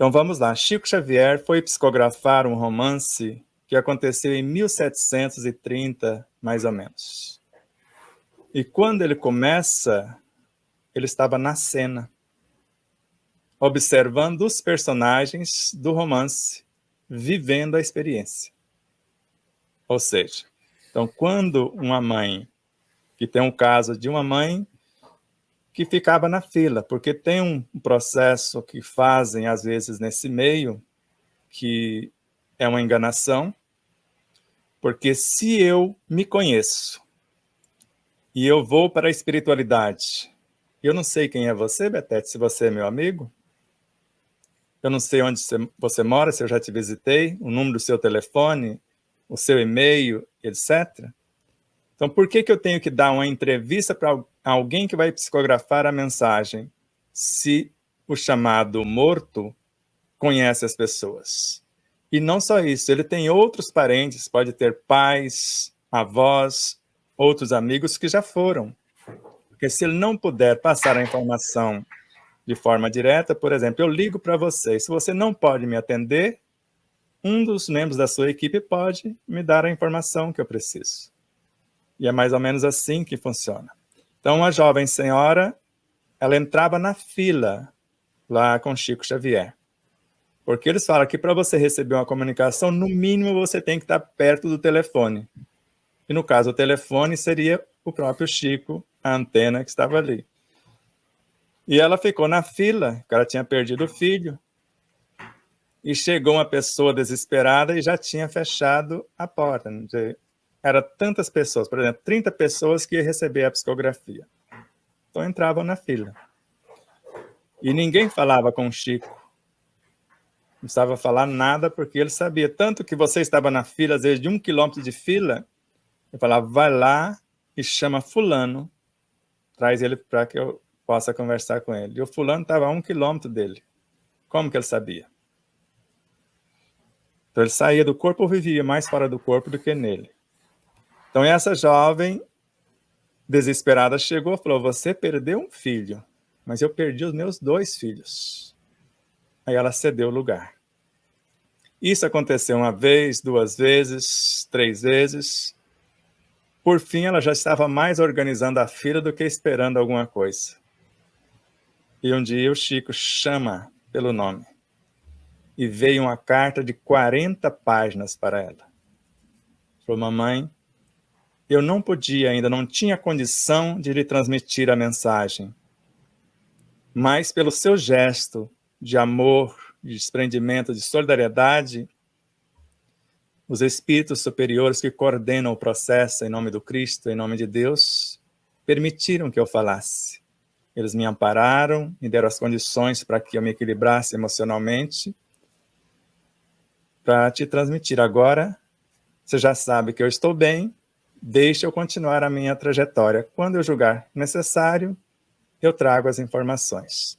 Então vamos lá. Chico Xavier foi psicografar um romance que aconteceu em 1730, mais ou menos. E quando ele começa, ele estava na cena, observando os personagens do romance, vivendo a experiência. Ou seja, então quando uma mãe, que tem um caso de uma mãe que ficava na fila, porque tem um processo que fazem, às vezes, nesse meio, que é uma enganação, porque se eu me conheço e eu vou para a espiritualidade, eu não sei quem é você, Betete, se você é meu amigo, eu não sei onde você mora, se eu já te visitei, o número do seu telefone, o seu e-mail, etc. Então, por que eu tenho que dar uma entrevista para alguém que vai psicografar a mensagem, se o chamado morto conhece as pessoas? E não só isso, ele tem outros parentes, pode ter pais, avós, outros amigos que já foram. Porque se ele não puder passar a informação de forma direta, por exemplo, eu ligo para você, se você não pode me atender, um dos membros da sua equipe pode me dar a informação que eu preciso. E é mais ou menos assim que funciona. Então, uma jovem senhora, ela entrava na fila lá com Chico Xavier. Porque eles falam que para você receber uma comunicação, no mínimo você tem que estar perto do telefone. E no caso, o telefone seria o próprio Chico, a antena que estava ali. E ela ficou na fila, porque ela tinha perdido o filho, e chegou uma pessoa desesperada e já tinha fechado a porta. Era tantas pessoas, por exemplo, 30 pessoas que iam receber a psicografia. Então entravam na fila. E ninguém falava com o Chico. Não precisava falar nada, porque ele sabia. Tanto que você estava na fila, às vezes de 1 quilômetro de fila, ele falava, vai lá e chama fulano, traz ele para que eu possa conversar com ele. E o fulano estava a 1 quilômetro dele. Como que ele sabia? Então ele saía do corpo ou vivia mais fora do corpo do que nele. Então essa jovem desesperada chegou e falou, você perdeu um filho, mas eu perdi os meus 2 filhos. Aí ela cedeu o lugar. Isso aconteceu 1 vez, 2 vezes, 3 vezes. Por fim, ela já estava mais organizando a fila do que esperando alguma coisa. E um dia o Chico chama pelo nome. E veio uma carta de 40 páginas para ela. Falou, mamãe, eu não podia ainda, não tinha condição de lhe transmitir a mensagem. Mas pelo seu gesto de amor, de desprendimento, de solidariedade, os espíritos superiores que coordenam o processo em nome do Cristo, em nome de Deus, permitiram que eu falasse. Eles me ampararam, me deram as condições para que eu me equilibrasse emocionalmente, para te transmitir. Agora, você já sabe que eu estou bem, deixe eu continuar a minha trajetória. Quando eu julgar necessário, eu trago as informações.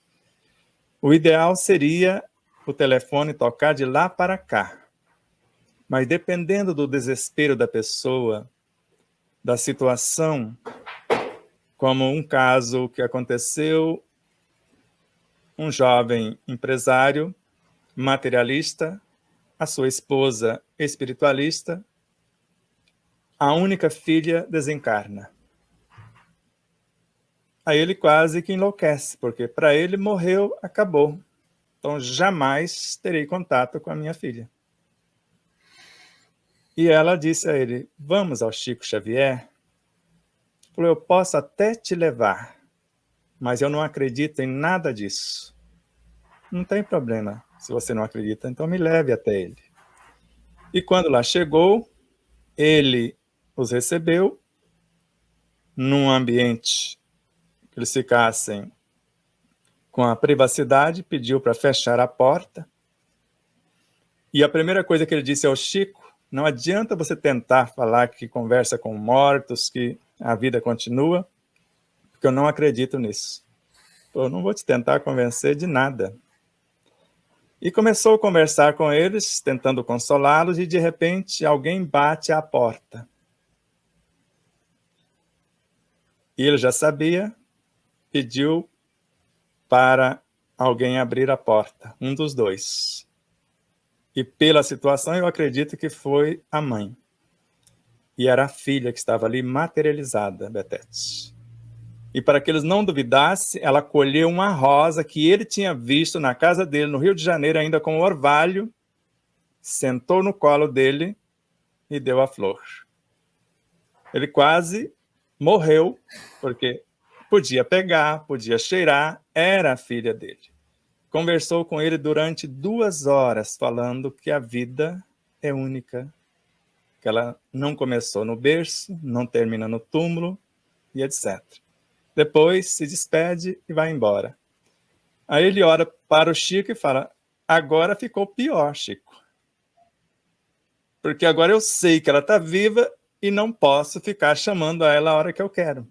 O ideal seria o telefone tocar de lá para cá. Mas dependendo do desespero da pessoa, da situação, como um caso que aconteceu, um jovem empresário, materialista, a sua esposa espiritualista, a única filha desencarna. Aí ele quase que enlouquece, porque para ele morreu, acabou. Então jamais terei contato com a minha filha. E ela disse a ele, vamos ao Chico Xavier? Falou, eu posso até te levar, mas eu não acredito em nada disso. Não tem problema, se você não acredita, então me leve até ele. E quando lá chegou, ele os recebeu num ambiente que eles ficassem com a privacidade, pediu para fechar a porta. E a primeira coisa que ele disse ao Chico, não adianta você tentar falar que conversa com mortos, que a vida continua, porque eu não acredito nisso. Eu não vou te tentar convencer de nada. E começou a conversar com eles, tentando consolá-los, e de repente alguém bate à porta. E ele já sabia, pediu para alguém abrir a porta, um dos dois. E pela situação, eu acredito que foi a mãe. E era a filha que estava ali materializada, Betete. E para que eles não duvidassem, ela colheu uma rosa que ele tinha visto na casa dele, no Rio de Janeiro, ainda com orvalho, sentou no colo dele e deu a flor. Ele quase morreu, porque podia pegar, podia cheirar, era a filha dele. Conversou com ele durante 2 horas, falando que a vida é única, que ela não começou no berço, não termina no túmulo, e etc. Depois se despede e vai embora. Aí ele olha para o Chico e fala: agora ficou pior, Chico. Porque agora eu sei que ela está viva e não posso ficar chamando a ela a hora que eu quero.